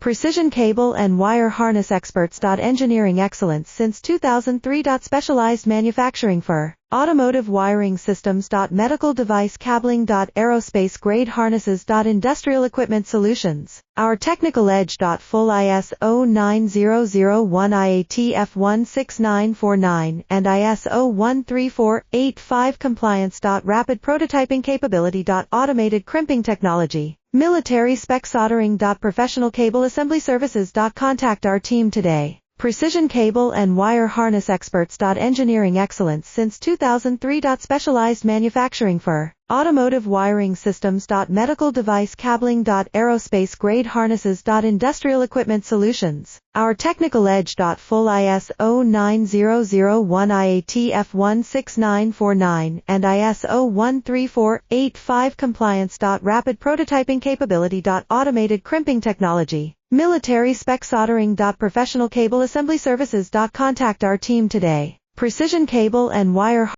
Precision cable and wire harness experts. Engineering excellence since 2003. Specialized manufacturing for automotive wiring systems. Medical device cabling. Aerospace grade harnesses. Industrial equipment solutions. Our technical edge. Full ISO 9001 IATF 16949 and ISO 13485 compliance. Rapid prototyping capability. Automated crimping technology. Military spec soldering. Professional cable assembly services. Contact our team today. Precision cable and wire harness experts. Engineering excellence since 2003. Specialized manufacturing for automotive wiring systems. Medical device cabling. Aerospace grade harnesses. Industrial equipment solutions. Our technical edge. Full ISO 9001 IATF 16949 and ISO 13485 compliance. Rapid prototyping capability. Automated crimping technology. Military spec soldering. Professional cable assembly services. Contact our team today. Precision cable and wire